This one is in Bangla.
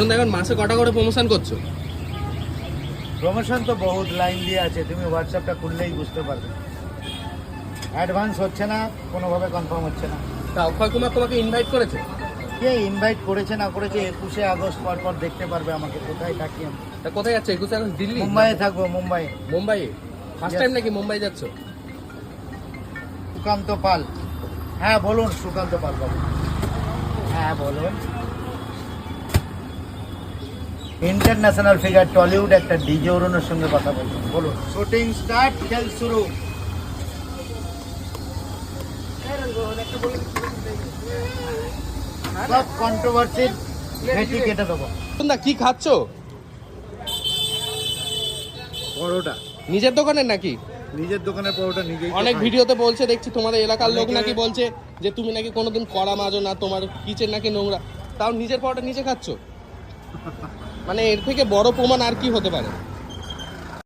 এখন দেখুন মাসে কটা করে প্রমোশন করছো? প্রমোশন তো বহুত লাইন দিয়ে আছে, তুমি হোয়াটসঅ্যাপটা খুললেই বুঝতে পারবে। অ্যাডভান্স হচ্ছে না, কোনোভাবে কনফার্ম হচ্ছে না। তা অক্ষয় কুমার তোমাকে ইনভাইট করেছে? কে ইনভাইট করেছে না করেছে 21শে আগস্ট পর দেখতে পারবে আমাকে, কোথায় থাকি আমি। তা কোথায় যাচ্ছে 21 আগস্ট? দিল্লি? মুম্বাইয়ে থাকবো, মুম্বাই। মুম্বাইয়ে ফার্স্ট টাইম নাকি মুম্বাই যাচ্ছ? সুকান্ত পাল। হ্যাঁ বলুন, সুকান্ত পাল বাবু। হ্যাঁ বলুন। ইন্টারন্যাশনাল ফিগার, টলিউড একটা ডিজে অরুণের সঙ্গে কথা বলুন। বলুন। শুটিং স্টার্ট, খেল শুরু। সব কন্ট্রোভার্সির ভেটি কেটে দেবো। না কি খাচ্ছো? পরোটা। নিজের দোকানের নাকি? নিজের দোকানের পরোটা নিজেই। অনেক ভিডিওতে বলছে দেখছি, তোমাদের এলাকার লোক নাকি বলছে যে তুমি নাকি কোনোদিন কড়া মাজো না, তোমার কিচেন নাকি নোংরা, তাও নিজের পরোটা নিজে খাচ্ছো। মানে এর থেকে বড় প্রমাণ আর কি হতে পারে?